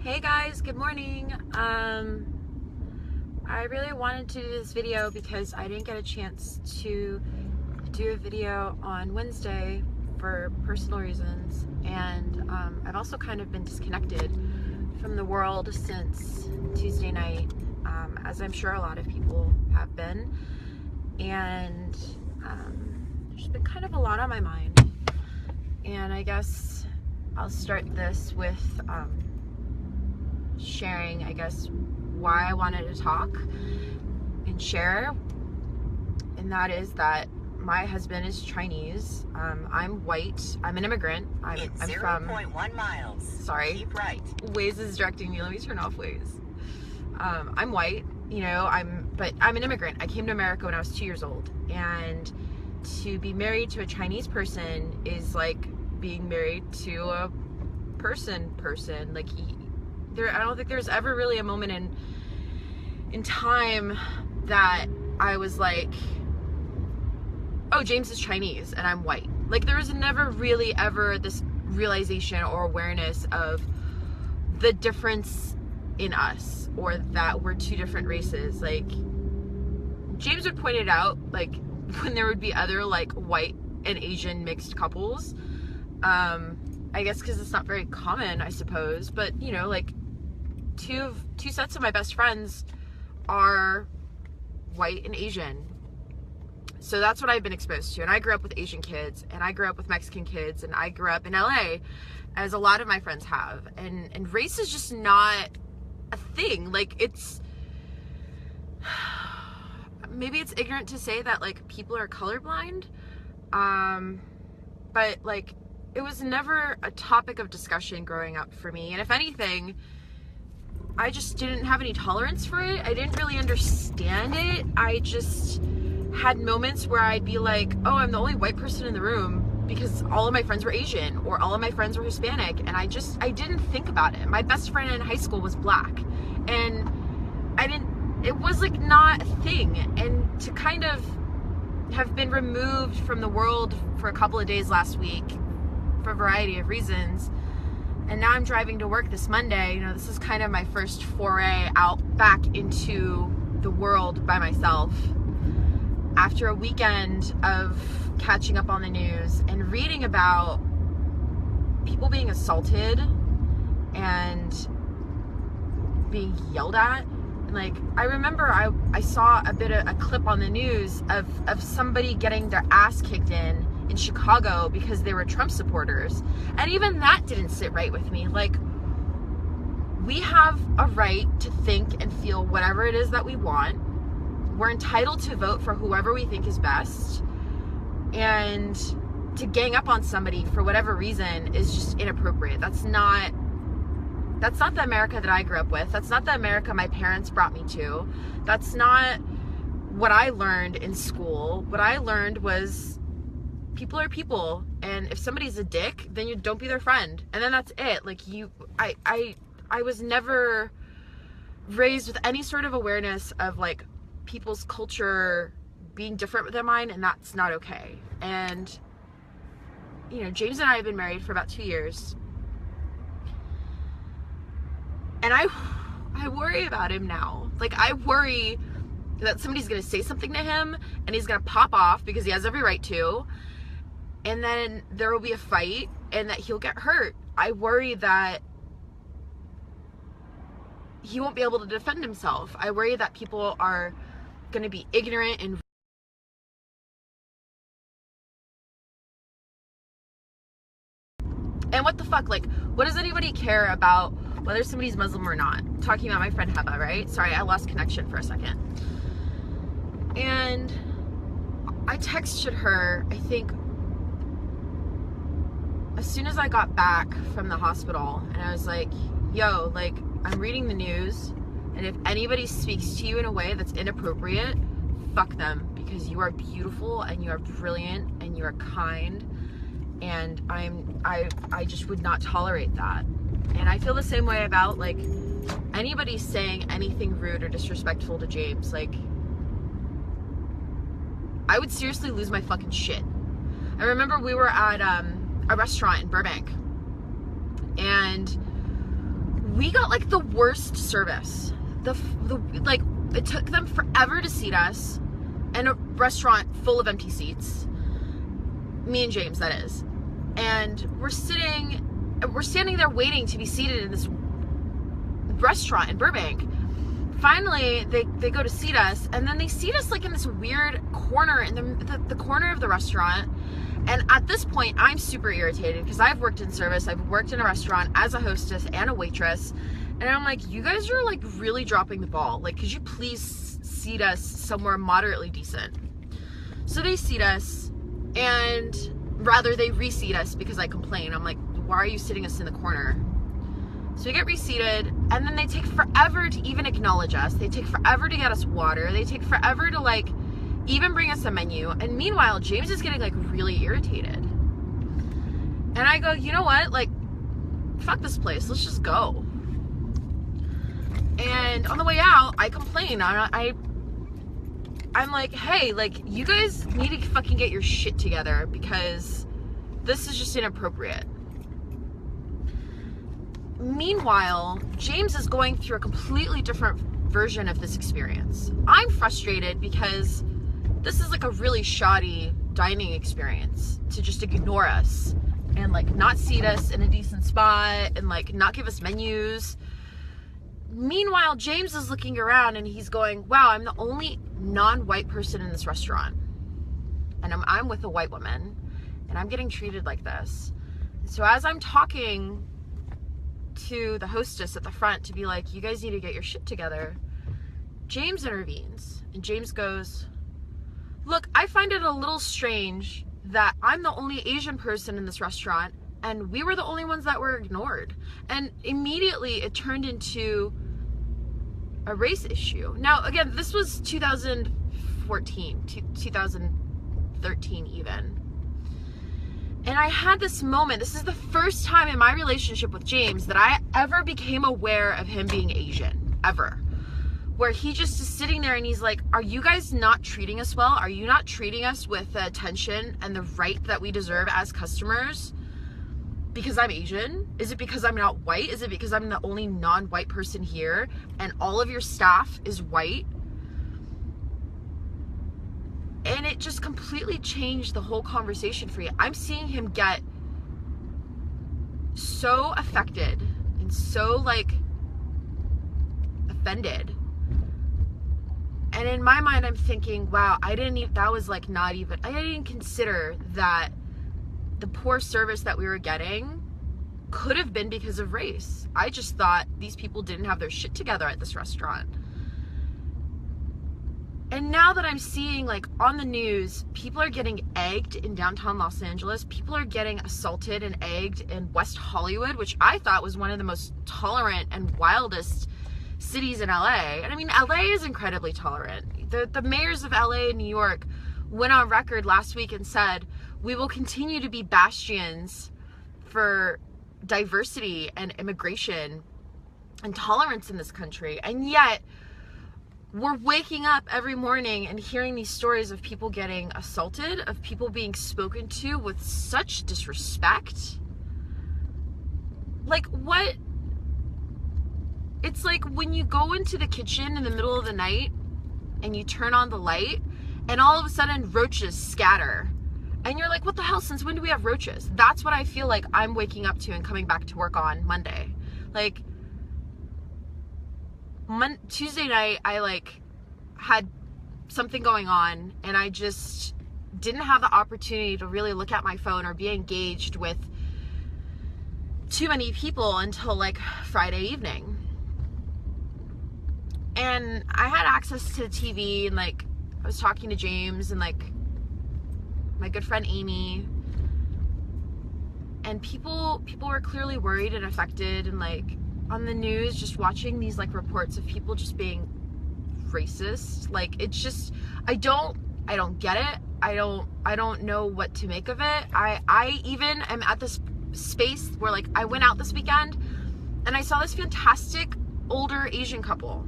Hey guys, good morning. I really wanted to do this video because I didn't get a chance to do a video on Wednesday for personal reasons, and I've also kind of been disconnected from the world since Tuesday night, as I'm sure a lot of people have been, and there's been kind of a lot on my mind, and I guess I'll start this with sharing, I guess, why I wanted to talk and share, and that is that my husband is Chinese. I'm white. I'm an immigrant. I'm from 0.1 miles. Sorry. Keep right. Waze is directing me. Let me turn off Waze. I'm white, but I'm an immigrant. I came to America when I was 2 years old, and to be married to a Chinese person is like being married to a person. Like, I don't think there's ever really a moment in time that I was like, oh, James is Chinese and I'm white. Like, there was never really ever this realization or awareness of the difference in us, or that we're two different races. Like, James would point it out, like, when there would be other, like, white and Asian mixed couples. I guess because it's not very common, I suppose. But, like, two sets of my best friends are white and Asian. So that's what I've been exposed to. And I grew up with Asian kids, and I grew up with Mexican kids, and I grew up in LA, as a lot of my friends have. And race is just not a thing. Like, it's, maybe it's ignorant to say that, like, people are colorblind. But, like, it was never a topic of discussion growing up for me. And if anything, I just didn't have any tolerance for it. I didn't really understand it. I just had moments where I'd be like, oh, I'm the only white person in the room because all of my friends were Asian, or all of my friends were Hispanic, and I didn't think about it. My best friend in high school was black, and it was like not a thing. And to kind of have been removed from the world for a couple of days last week for a variety of reasons, and now I'm driving to work this Monday. This is kind of my first foray out back into the world by myself after a weekend of catching up on the news and reading about people being assaulted and being yelled at. And, like, I remember I saw a clip on the news of somebody getting their ass kicked in Chicago because they were Trump supporters. And even that didn't sit right with me. Like, we have a right to think and feel whatever it is that we want. We're entitled to vote for whoever we think is best. And to gang up on somebody for whatever reason is just inappropriate. That's not the America that I grew up with. That's not the America my parents brought me to. That's not what I learned in school. What I learned was people are people, and if somebody's a dick, then you don't be their friend, and then that's it. Like, I was never raised with any sort of awareness of, like, people's culture being different than mine, and that's not okay. And James and I have been married for about 2 years, and I worry about him now. Like, I worry that somebody's gonna say something to him and he's gonna pop off, because he has every right to, and then there will be a fight and that he'll get hurt. I worry that he won't be able to defend himself. I worry that people are going to be ignorant and what the fuck? Like, what does anybody care about whether somebody's Muslim or not? I'm talking about my friend Heba, right? Sorry, I lost connection for a second. And I texted her, I think, as soon as I got back from the hospital, and I was like, yo, like, I'm reading the news, and if anybody speaks to you in a way that's inappropriate, fuck them, because you are beautiful, and you are brilliant, and you are kind, and I just would not tolerate that. And I feel the same way about, like, anybody saying anything rude or disrespectful to James. Like, I would seriously lose my fucking shit. I remember we were at a restaurant in Burbank, and We got like the worst service. Like, it took them forever to seat us in a restaurant full of empty seats. Me and James, that is. And we're standing there waiting to be seated in this restaurant in Burbank. Finally, they go to seat us, and then they seat us like in this weird corner in the corner of the restaurant. And at this point, I'm super irritated because I've worked in service. I've worked in a restaurant as a hostess and a waitress. And I'm like, you guys are like really dropping the ball. Like, could you please seat us somewhere moderately decent? So they seat us, and rather they reseat us because I complain. I'm like, why are you sitting us in the corner? So we get reseated, and then they take forever to even acknowledge us. They take forever to get us water. They take forever to like even bring us a menu. And meanwhile, James is getting like really irritated. And I go, you know what? Like, fuck this place. Let's just go. And on the way out, I complain. I'm like, hey, like, you guys need to fucking get your shit together because this is just inappropriate. Meanwhile, James is going through a completely different version of this experience. I'm frustrated because this is like a really shoddy dining experience to just ignore us and like not seat us in a decent spot and like not give us menus. Meanwhile, James is looking around and he's going, wow, I'm the only non-white person in this restaurant. And I'm with a white woman and I'm getting treated like this. So as I'm talking to the hostess at the front to be like, you guys need to get your shit together, James intervenes. And James goes, look, I find it a little strange that I'm the only Asian person in this restaurant and we were the only ones that were ignored. And immediately it turned into a race issue. Now, again, this was 2014, 2013 even. And I had this moment, this is the first time in my relationship with James that I ever became aware of him being Asian, ever. Where he just is sitting there and he's like, are you guys not treating us well? Are you not treating us with the attention and the right that we deserve as customers? Because I'm Asian? Is it because I'm not white? Is it because I'm the only non-white person here and all of your staff is white? And it just completely changed the whole conversation for you. I'm seeing him get so affected and so like offended. And in my mind, I'm thinking, wow, I didn't consider that the poor service that we were getting could have been because of race. I just thought these people didn't have their shit together at this restaurant. And now that I'm seeing, like, on the news, people are getting egged in downtown Los Angeles. People are getting assaulted and egged in West Hollywood, which I thought was one of the most tolerant and wildest cities in LA. And I mean, LA is incredibly tolerant. The mayors of LA and New York went on record last week and said, we will continue to be bastions for diversity and immigration and tolerance in this country. And yet, we're waking up every morning and hearing these stories of people getting assaulted, of people being spoken to with such disrespect. Like, what? It's like when you go into the kitchen in the middle of the night and you turn on the light and all of a sudden roaches scatter. And you're like, what the hell? Since when do we have roaches? That's what I feel like I'm waking up to and coming back to work on Monday. Like, Tuesday night, I like had something going on and I just didn't have the opportunity to really look at my phone or be engaged with too many people until like Friday evening. And I had access to the TV and like I was talking to James and like my good friend Amy, and people were clearly worried and affected, and like on the news just watching these like reports of people just being racist. Like, it's just, I don't get it. I don't know what to make of it. I even am at this space where like I went out this weekend and I saw this fantastic older Asian couple,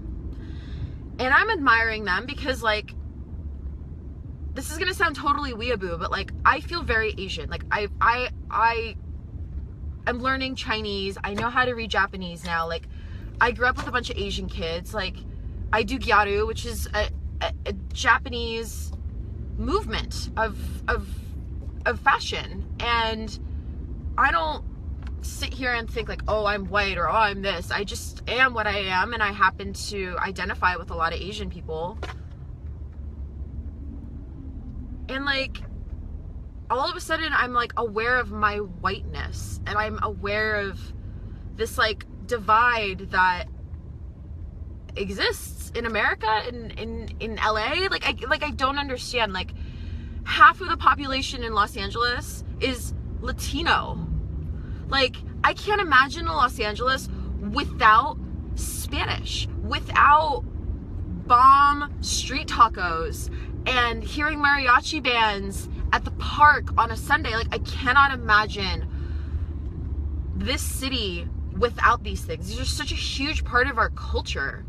and I'm admiring them because like, this is gonna sound totally weeaboo, but like I feel very Asian. Like I'm learning Chinese. I know how to read Japanese now. Like, I grew up with a bunch of Asian kids. Like, I do Gyaru, which is a Japanese movement of fashion. And I don't sit here and think like, oh, I'm white, or oh, I'm this. I just am what I am, and I happen to identify with a lot of Asian people. And like, all of a sudden I'm like aware of my whiteness, and I'm aware of this like divide that exists in America, in LA. Like I don't understand. Like, half of the population in Los Angeles is Latino. Like, I can't imagine Los Angeles without Spanish, without bomb street tacos and hearing mariachi bands at the park on a Sunday. Like, I cannot imagine this city without these things. These are such a huge part of our culture.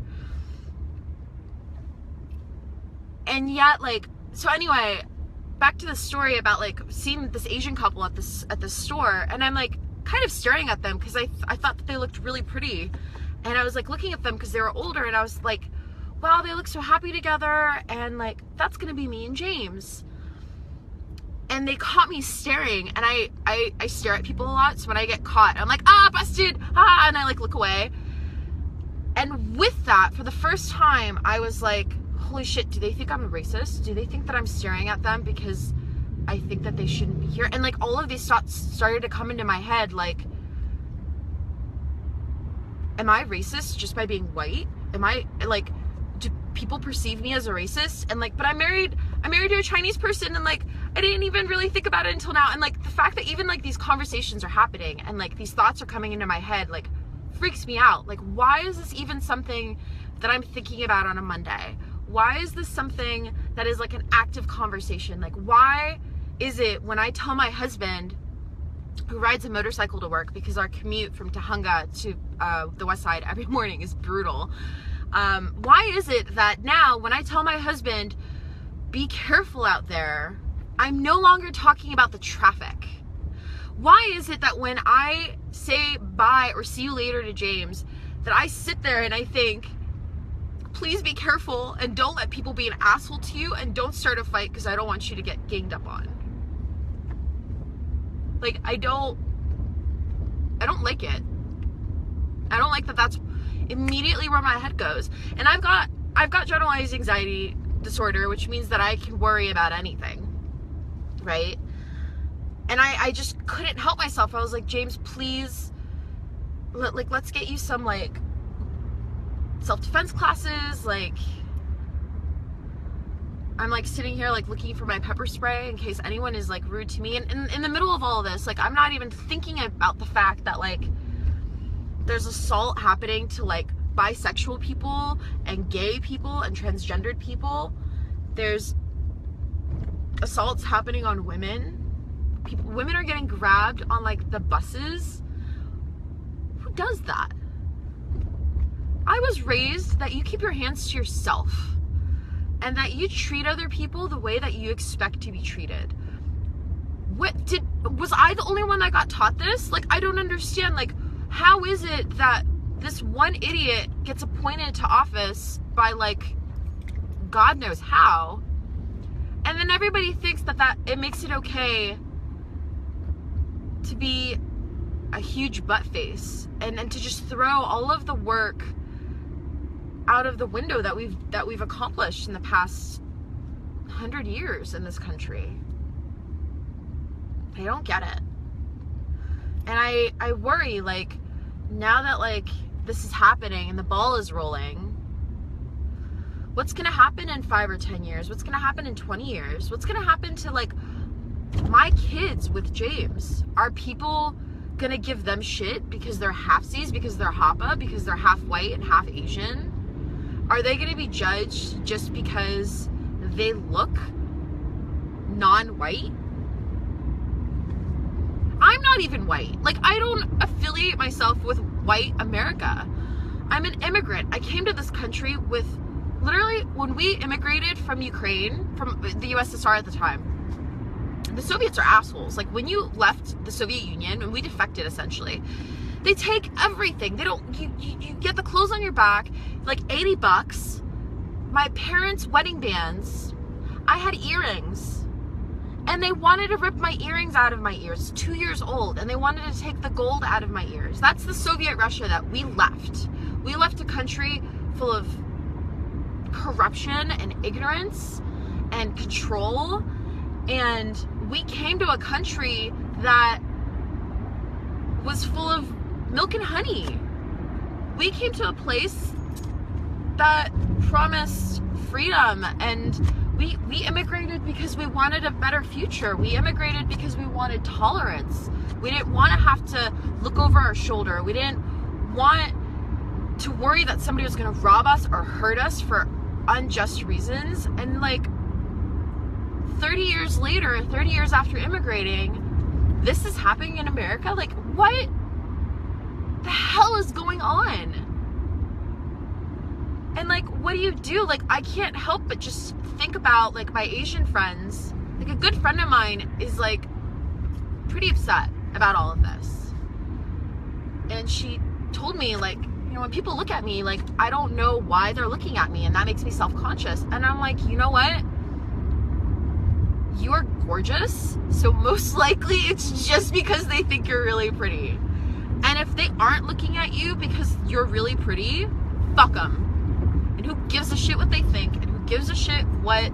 And yet, like, so anyway, back to the story about like seeing this Asian couple at this store, and I'm like kind of staring at them because I thought that they looked really pretty, and I was like looking at them because they were older, and I was like, wow, they look so happy together, and like, that's gonna be me and James. And they caught me staring, and I stare at people a lot, so when I get caught, I'm like, ah, busted, ah, and I like look away. And with that, for the first time, I was like, holy shit, do they think I'm a racist? Do they think that I'm staring at them because I think that they shouldn't be here? And like, all of these thoughts started to come into my head, like, am I racist just by being white? Am I, like, do people perceive me as a racist? And like, but I'm married to a Chinese person, and like, I didn't even really think about it until now. And like, the fact that even like these conversations are happening and like these thoughts are coming into my head, like, freaks me out. Like, why is this even something that I'm thinking about on a Monday? Why is this something that is like an active conversation? Like, why is it when I tell my husband, who rides a motorcycle to work, because our commute from Tahunga to the west side every morning is brutal, why is it that now when I tell my husband, be careful out there, I'm no longer talking about the traffic? Why is it that when I say bye or see you later to James, that I sit there and I think, please be careful and don't let people be an asshole to you, and don't start a fight because I don't want you to get ganged up on? Like, I don't like it. I don't like that that's immediately where my head goes. And I've got generalized anxiety disorder, which means that I can worry about anything, right? And I just couldn't help myself. I was like, James, please, let's get you some like self-defense classes. Like, I'm like sitting here like looking for my pepper spray in case anyone is like rude to me. And in the middle of all of this, like, I'm not even thinking about the fact that like there's assault happening to like bisexual people and gay people and transgendered people. There's assaults happening on women. Women are getting grabbed on like the buses. Who does that? I was raised that you keep your hands to yourself, and that you treat other people the way that you expect to be treated. Was I the only one that got taught this? Like, I don't understand. Like, how is it that this one idiot gets appointed to office by like God knows how, and then everybody thinks that it makes it okay to be a huge butt face and to just throw all of the work out of the window that we've accomplished in the past 100 years in this country? I don't get it. And I worry, like, now that like this is happening and the ball is rolling, what's gonna happen in 5 or 10 years? What's gonna happen in 20 years? What's gonna happen to like my kids with James? Are people gonna give them shit because they're halfsies, because they're Hapa, because they're half white and half Asian? Are they gonna be judged just because they look non-white? I'm not even white. Like, I don't affiliate myself with white America. I'm an immigrant. I came to this country with, literally, when we immigrated from Ukraine, from the USSR at the time, the Soviets are assholes. Like, when you left the Soviet Union, and we defected essentially, they take everything. They don't, you get the clothes on your back, like $80. My parents' wedding bands. I had earrings. And they wanted to rip my earrings out of my ears. 2 years old. And they wanted to take the gold out of my ears. That's the Soviet Russia that we left. We left a country full of corruption and ignorance and control. And we came to a country that was full of milk and honey. We came to a place that promised freedom, and we immigrated because we wanted a better future. We immigrated because we wanted tolerance. We didn't want to have to look over our shoulder. We didn't want to worry that somebody was going to rob us or hurt us for unjust reasons. And like 30 years later, 30 years after immigrating, this is happening in America? Like, what the hell is going on? And like, what do you do? Like, I can't help but just think about like my Asian friends. Like, a good friend of mine is like pretty upset about all of this. And she told me, like, you know, when people look at me, like, I don't know why they're looking at me, and that makes me self-conscious. And I'm like, you know what? You are gorgeous, so most likely it's just because they think you're really pretty. And if they aren't looking at you because you're really pretty, fuck them. And who gives a shit what they think, and who gives a shit what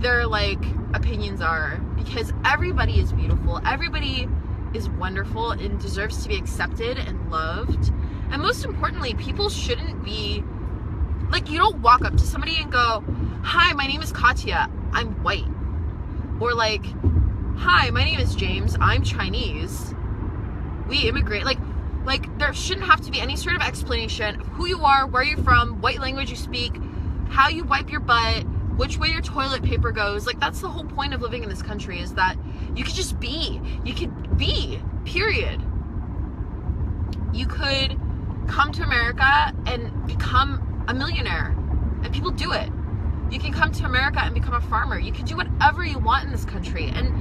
their like opinions are? Because everybody is beautiful, everybody is wonderful and deserves to be accepted and loved. And most importantly, people shouldn't be like, you don't walk up to somebody and go, hi, my name is Katya, I'm white. Or like, hi, my name is James, I'm Chinese, we immigrate. Like there shouldn't have to be any sort of explanation of who you are, where you're from, what language you speak, how you wipe your butt, which way your toilet paper goes. Like, that's the whole point of living in this country, is that you could just be. You could be, period. You could come to America and become a millionaire, and people do it. You can come to America and become a farmer. You can do whatever you want in this country. And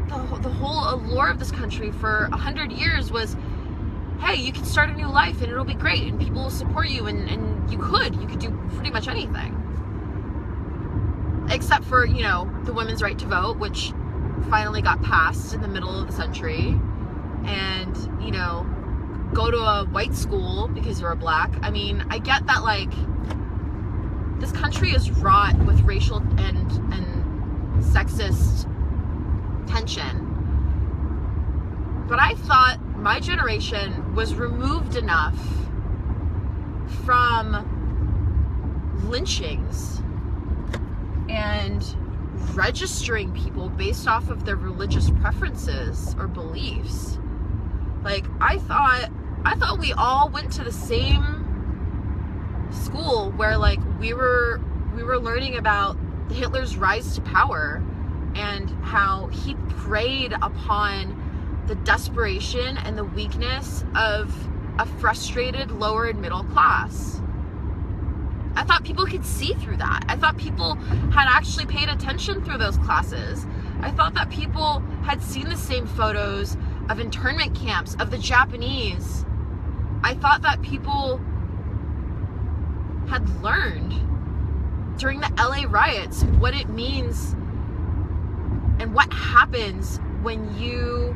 the whole allure of this country for 100 years was, hey, you can start a new life and it'll be great, and people will support you, and you could do pretty much anything. Except for, you know, the women's right to vote, which finally got passed in the middle of the century. And, you know, go to a white school because you're a black. I mean, I get that, like, this country is wrought with racial and sexist tension. But I thought my generation was removed enough from lynchings and registering people based off of their religious preferences or beliefs. Like, I thought we all went to the same school where, like, we were learning about Hitler's rise to power and how he preyed upon the desperation and the weakness of a frustrated lower and middle class. I thought people could see through that. I thought people had actually paid attention through those classes. I thought that people had seen the same photos of internment camps, of the Japanese. I thought that people had learned during the LA riots what it means and what happens when you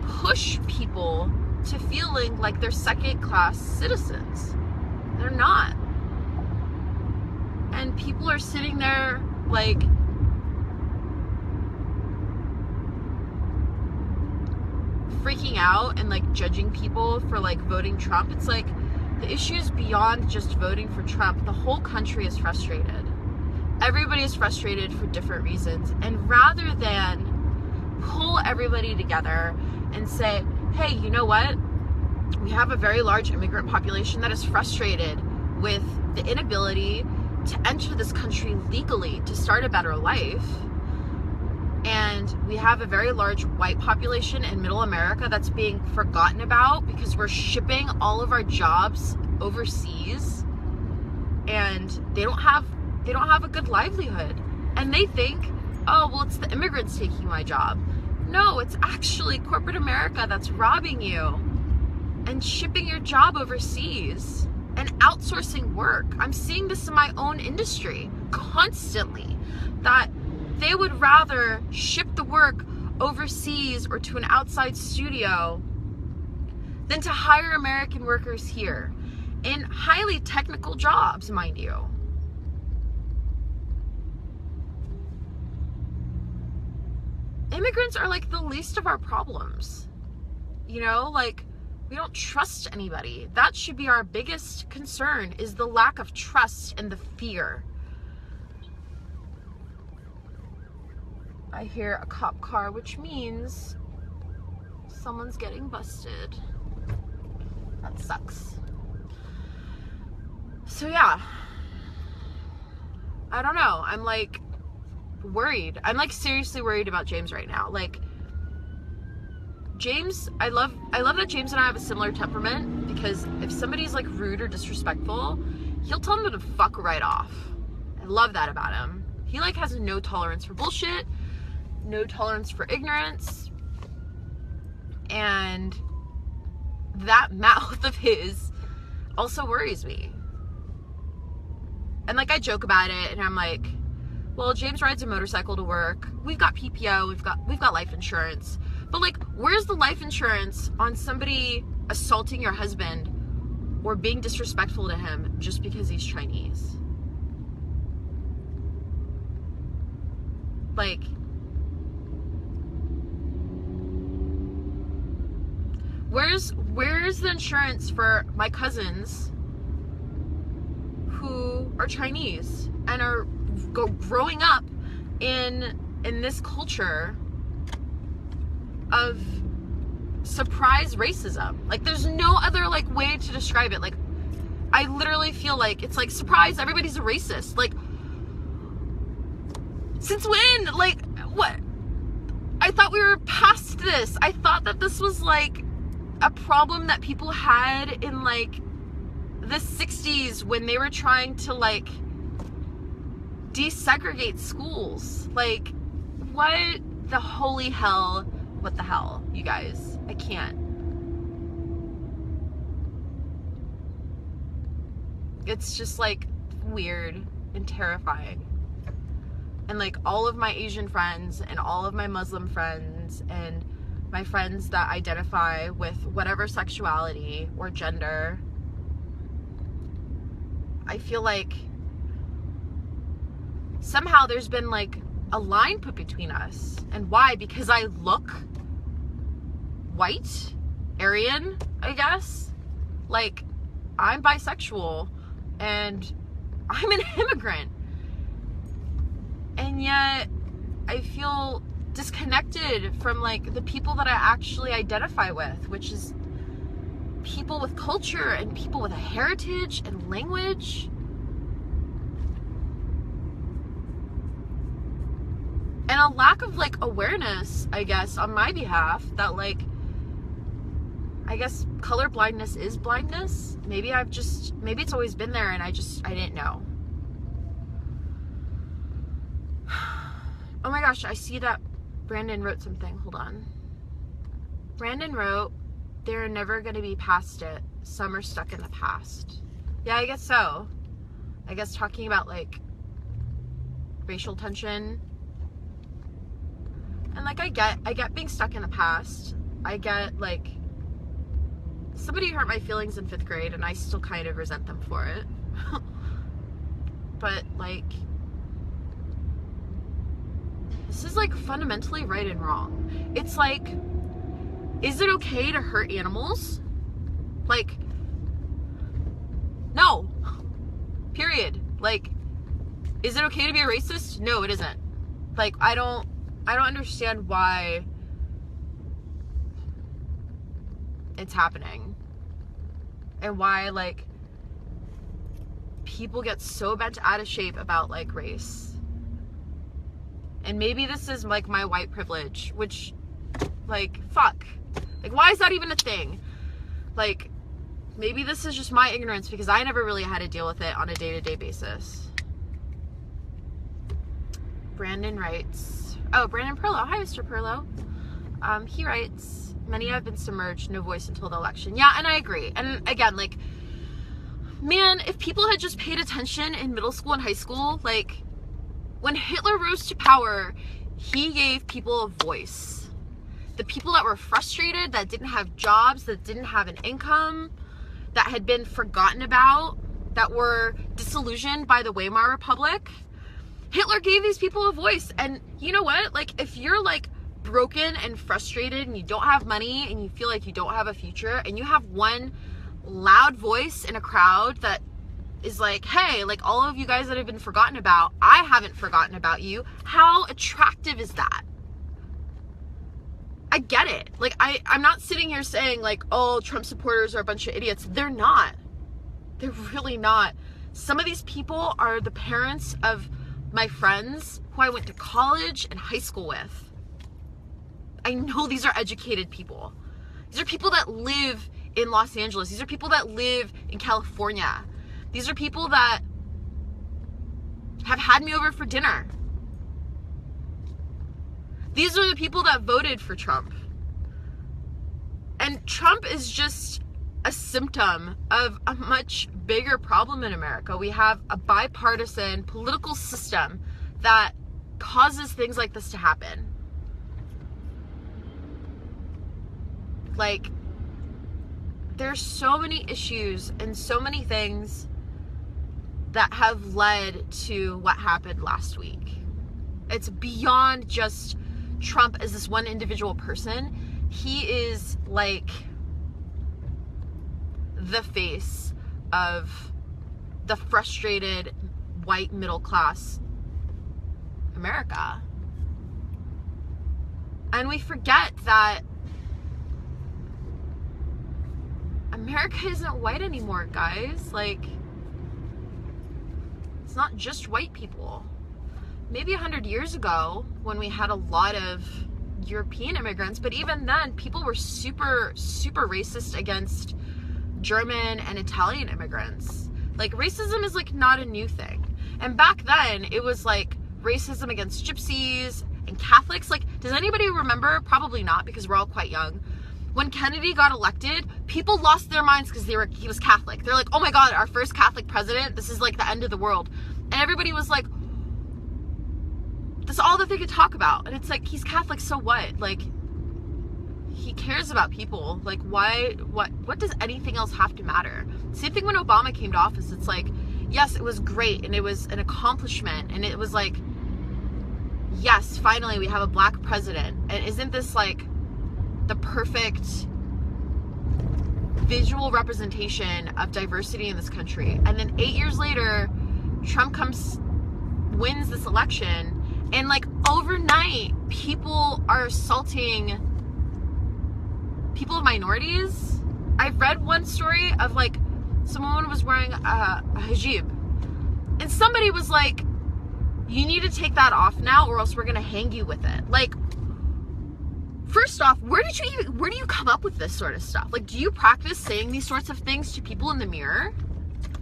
push people to feeling like they're second-class citizens. They're not. And people are sitting there like freaking out and like judging people for like voting Trump. It's like, the issue is beyond just voting for Trump. The whole country is frustrated. Everybody is frustrated for different reasons. And rather than pull everybody together and say, hey, you know what? We have a very large immigrant population that is frustrated with the inability to enter this country legally to start a better life. And we have a very large white population in middle America that's being forgotten about because we're shipping all of our jobs overseas, and they don't have a good livelihood. And they think, oh, well, it's the immigrants taking my job. No, it's actually corporate America that's robbing you. and shipping your job overseas and outsourcing work. I'm seeing this in my own industry constantly, that they would rather ship the work overseas or to an outside studio than to hire American workers here in highly technical jobs, mind you. Immigrants are like the least of our problems. You know, like, we don't trust anybody. That should be our biggest concern, is the lack of trust and the fear. I hear a cop car, which means someone's getting busted. That sucks. So yeah, I don't know. I'm like worried. I'm like seriously worried about James right now. Like, James, I love that James and I have a similar temperament, because if somebody's like rude or disrespectful, he'll tell them to fuck right off. I love that about him. He like has no tolerance for bullshit, no tolerance for ignorance, and that mouth of his also worries me. And like, I joke about it, and I'm like, well, James rides a motorcycle to work. We've got PPO, we've got life insurance. But like, where's the life insurance on somebody assaulting your husband or being disrespectful to him just because he's Chinese? Like, where's the insurance for my cousins who are Chinese and are growing up in this culture of surprise racism? Like, there's no other like way to describe it. Like, I literally feel like it's like, surprise, everybody's a racist. Like, since when? Like, what? I thought we were past this. I thought that this was like a problem that people had in like the 60s when they were trying to like desegregate schools. Like, what the holy hell? What the hell, you guys? I can't. It's just like weird and terrifying. And like, all of my Asian friends and all of my Muslim friends and my friends that identify with whatever sexuality or gender, I feel like somehow there's been like a line put between us. And why? Because I look white, Aryan, I guess. Like, I'm bisexual and I'm an immigrant. And yet I feel disconnected from like the people that I actually identify with, which is people with culture and people with a heritage and language. And a lack of like awareness, I guess, on my behalf, that like, I guess color blindness is blindness. Maybe it's always been there and I didn't know. Oh my gosh, I see that Brandon wrote something. Hold on. Brandon wrote, they're never going to be past it. Some are stuck in the past. Yeah, I guess so. I guess talking about like racial tension. And like, I get being stuck in the past. I get like, somebody hurt my feelings in 5th grade and I still kind of resent them for it. But like, this is like fundamentally right and wrong. It's like, is it okay to hurt animals? Like, no. Period. Like, is it okay to be a racist? No, it isn't. Like, I don't understand why it's happening. And why, like, people get so bent out of shape about, like, race. And maybe this is, like, my white privilege, which, like, fuck. Like, why is that even a thing? Like, maybe this is just my ignorance because I never really had to deal with it on a day-to-day basis. Brandon writes, oh, Brandon Perlow. Hi, Mr. Perlow. He writes, many have been submerged, no voice until the election. Yeah, and I agree. And again, like, man, if people had just paid attention in middle school and high school, like, when Hitler rose to power, he gave people a voice. The people that were frustrated, that didn't have jobs, that didn't have an income, that had been forgotten about, that were disillusioned by the Weimar Republic, Hitler gave these people a voice. And you know what? Like, if you're like broken and frustrated and you don't have money and you feel like you don't have a future and you have one loud voice in a crowd that is like, hey, like, all of you guys that have been forgotten about, I haven't forgotten about you. How attractive is that? I get it. Like, I'm not sitting here saying like, oh, Trump supporters are a bunch of idiots. They're not. They're really not. Some of these people are the parents of my friends who I went to college and high school with. I know these are educated people. These are people that live in Los Angeles. These are people that live in California. These are people that have had me over for dinner. These are the people that voted for Trump. And Trump is just a symptom of a much bigger problem in America. We have a bipartisan political system that causes things like this to happen. Like, there's so many issues and so many things that have led to what happened last week. It's beyond just Trump as this one individual person. He is like the face of the frustrated white middle class America. And we forget that America isn't white anymore, guys. Like, it's not just white people. Maybe 100 years ago when we had a lot of European immigrants, but even then people were super racist against German and Italian immigrants. Like, racism is like not a new thing. And back then it was like racism against gypsies and Catholics. Like, does anybody remember? Probably not, because we're all quite young. When Kennedy got elected, people lost their minds because he was Catholic. They're like, oh my God, our first Catholic president, this is like the end of the world. And everybody was like, that's all that they could talk about. And it's like, he's Catholic, so what? Like, he cares about people. Like, what does anything else have to matter? Same thing when Obama came to office. It's like, yes, it was great and it was an accomplishment, and it was like, yes, finally we have a black president. And isn't this like the perfect visual representation of diversity in this country? And then 8 years later, Trump wins this election, and like overnight people are assaulting people of minorities. I've read one story of like some woman was wearing a hijab, and somebody was like, you need to take that off now or else we're gonna hang you with it. Like, first off, where do you come up with this sort of stuff? Like, do you practice saying these sorts of things to people in the mirror?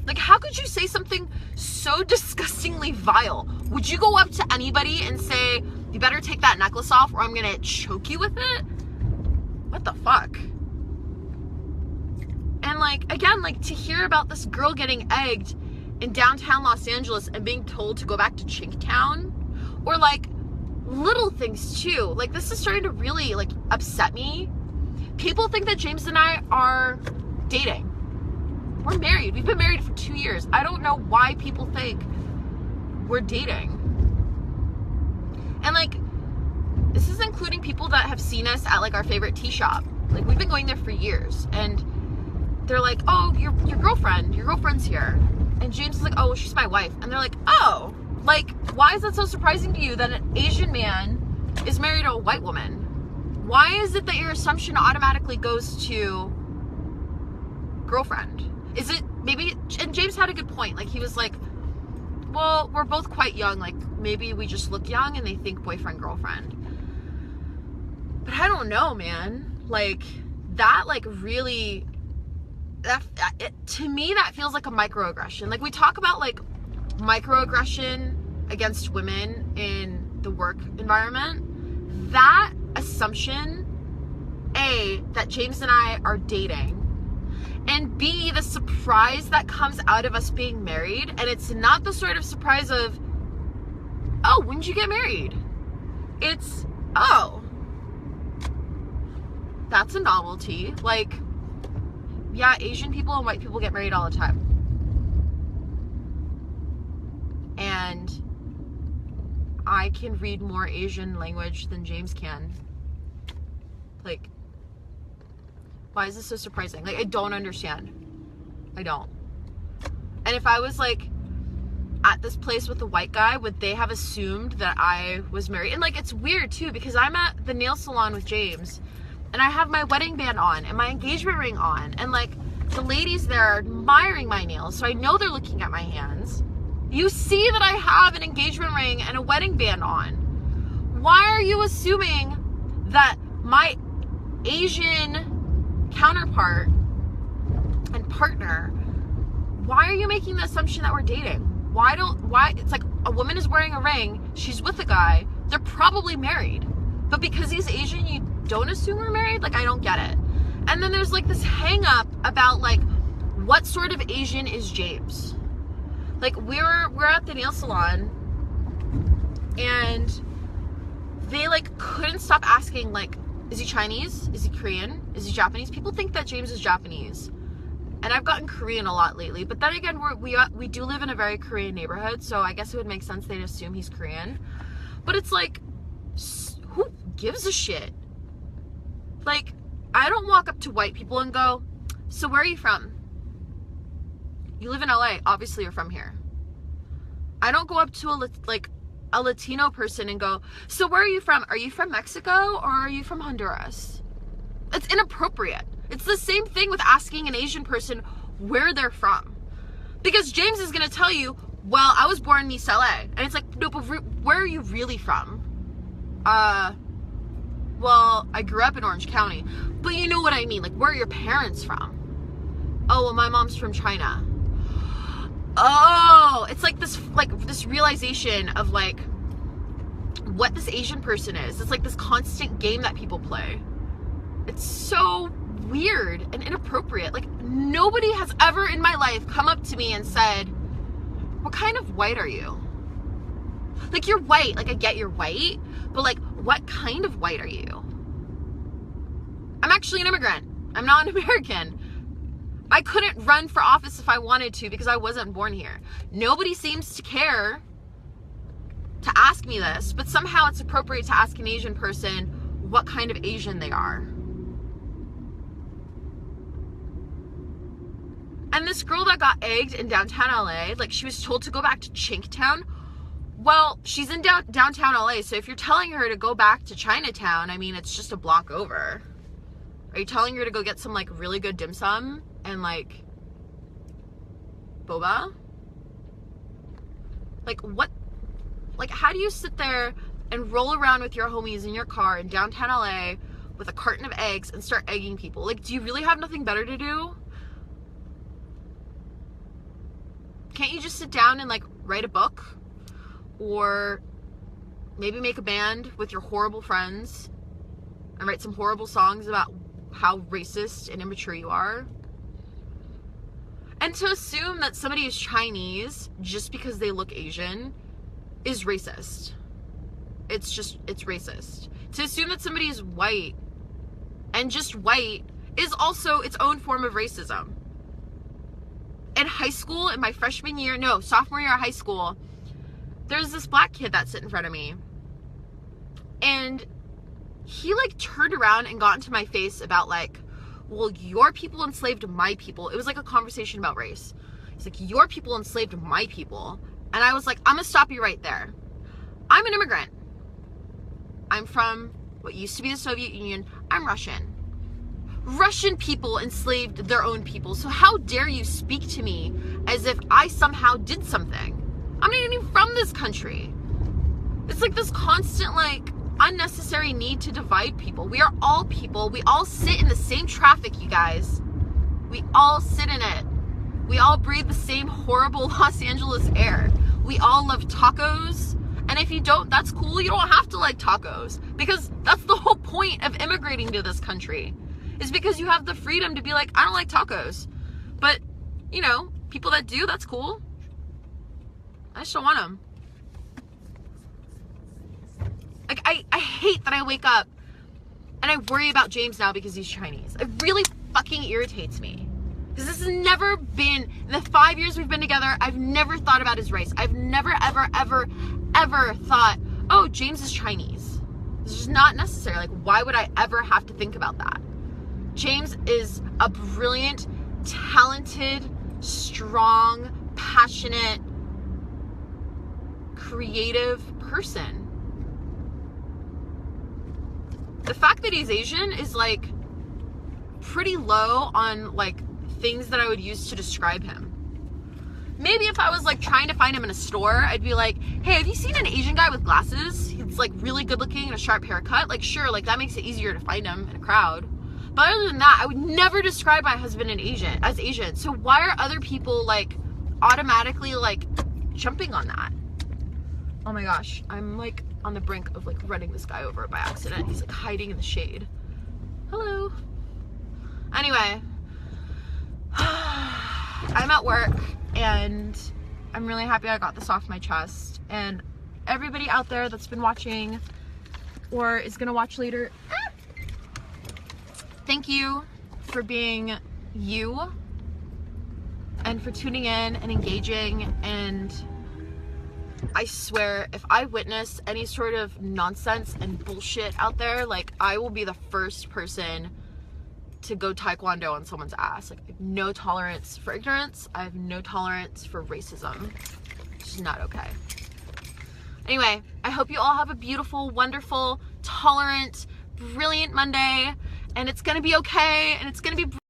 Like, how could you say something so disgustingly vile? Would you go up to anybody and say, you better take that necklace off or I'm gonna choke you with it? What the fuck? And like, again, like, to hear about this girl getting egged in downtown Los Angeles and being told to go back to Chinktown, or like little things too. Like, this is starting to really like upset me. People think that James and I are dating. We're married. We've been married for 2 years. I don't know why people think we're dating. And like, this is including people that have seen us at like our favorite tea shop. Like, we've been going there for years, and they're like, oh, your girlfriend's here. And James is like, oh, well, she's my wife. And they're like, oh, like, why is that so surprising to you that an Asian man is married to a white woman? Why is it that your assumption automatically goes to girlfriend? Is it maybe, and James had a good point. Like, he was like, well, we're both quite young. Like, maybe we just look young and they think boyfriend, girlfriend. But I don't know, man. Like, that, like, really, to me, that feels like a microaggression. Like, we talk about, like, microaggression against women in the work environment. That assumption A, that James and I are dating, and B, the surprise that comes out of us being married. And it's not the sort of surprise of, oh, when did you get married? It's, oh, that's a novelty. Like, yeah, Asian people and white people get married all the time. And I can read more Asian language than James can. Like, why is this so surprising? Like, I don't understand. I don't. And if I was like at this place with a white guy, would they have assumed that I was married? And like, it's weird too, because I'm at the nail salon with James and I have my wedding band on and my engagement ring on, and like the ladies there are admiring my nails, so I know they're looking at my hands. You see that I have an engagement ring and a wedding band on. Why are you assuming that my Asian counterpart and partner, why are you making the assumption that we're dating? Why, it's like a woman is wearing a ring, she's with a guy, they're probably married. But because he's Asian, you don't assume we're married? Like, I don't get it. And then there's like this hang up about like, what sort of Asian is James? Like, we're at the nail salon and they like couldn't stop asking, like, is he Chinese? Is he Korean? Is he Japanese? People think that James is Japanese. And I've gotten Korean a lot lately. But then again, we do live in a very Korean neighborhood, so I guess it would make sense they'd assume he's Korean. But it's like, who gives a shit? Like, I don't walk up to white people and go, so where are you from? You live in LA, obviously you're from here. I don't go up to a Latino person and go, so where are you from? Are you from Mexico or are you from Honduras? It's inappropriate. It's the same thing with asking an Asian person where they're from. Because James is going to tell you, well, I was born in East LA. And it's like, no, but where are you really from? Well, I grew up in Orange County. But you know what I mean? Like, where are your parents from? Oh, well, my mom's from China. Oh, it's like this realization of like what this Asian person is. It's like this constant game that people play. It's so weird and inappropriate. Like, nobody has ever in my life come up to me and said, what kind of white are you? Like, you're white. Like, I get you're white, but like, what kind of white are you? I'm actually an immigrant. I'm not an American. I couldn't run for office if I wanted to because I wasn't born here. Nobody seems to care to ask me this, but somehow it's appropriate to ask an Asian person what kind of Asian they are. And this girl that got egged in downtown LA, like, she was told to go back to Chinktown. Well, she's in downtown LA, so if you're telling her to go back to Chinatown, I mean, it's just a block over. Are you telling her to go get some, like, really good dim sum and, like, boba? Like, what? Like, how do you sit there and roll around with your homies in your car in downtown LA with a carton of eggs and start egging people? Like, do you really have nothing better to do? Can't you just sit down and, like, write a book? Or maybe make a band with your horrible friends and write some horrible songs about how racist and immature you are? And to assume that somebody is Chinese just because they look Asian is racist. It's racist. To assume that somebody is white and just white is also its own form of racism. In high school, in my sophomore year of high school, there's this black kid that sat in front of me. And he, like, turned around and got into my face about, like, well, your people enslaved my people. It was like a conversation about race. He's like, your people enslaved my people. And I was like, I'm gonna stop you right there. I'm an immigrant. I'm from what used to be the Soviet Union. I'm Russian. Russian people enslaved their own people. So how dare you speak to me as if I somehow did something? I'm not even from this country. It's like this constant, like, unnecessary need to divide people. We are all people. We all sit in the same traffic, you guys. We all sit in it. We all breathe the same horrible Los Angeles air. We all love tacos And if you don't, that's cool. You don't have to like tacos, because that's the whole point of immigrating to this country, is because you have the freedom to be like, I don't like tacos. But, you know, people that do, that's cool. I just don't want them. Like, I hate that I wake up and I worry about James now because he's Chinese. It really fucking irritates me. Because this has never been, in the 5 years we've been together, I've never thought about his race. I've never, ever, ever, ever thought, oh, James is Chinese. It's just not necessary. Like, why would I ever have to think about that? James is a brilliant, talented, strong, passionate, creative person. The fact that he's Asian is like pretty low on like things that I would use to describe him. Maybe if I was like trying to find him in a store, I'd be like, hey, have you seen an Asian guy with glasses? He's like really good looking and a sharp haircut. Like, sure, like that makes it easier to find him in a crowd. But other than that, I would never describe my husband as Asian. So why are other people like automatically like jumping on that? Oh my gosh, I'm like on the brink of like running this guy over by accident. He's like hiding in the shade. Hello. Anyway, I'm at work and I'm really happy I got this off my chest. And everybody out there that's been watching or is gonna watch later, thank you for being you and for tuning in and engaging. And I swear, if I witness any sort of nonsense and bullshit out there, like, I will be the first person to go taekwondo on someone's ass. Like, I have no tolerance for ignorance. I have no tolerance for racism. It's just not okay. Anyway, I hope you all have a beautiful, wonderful, tolerant, brilliant Monday, and it's gonna be okay, and it's gonna be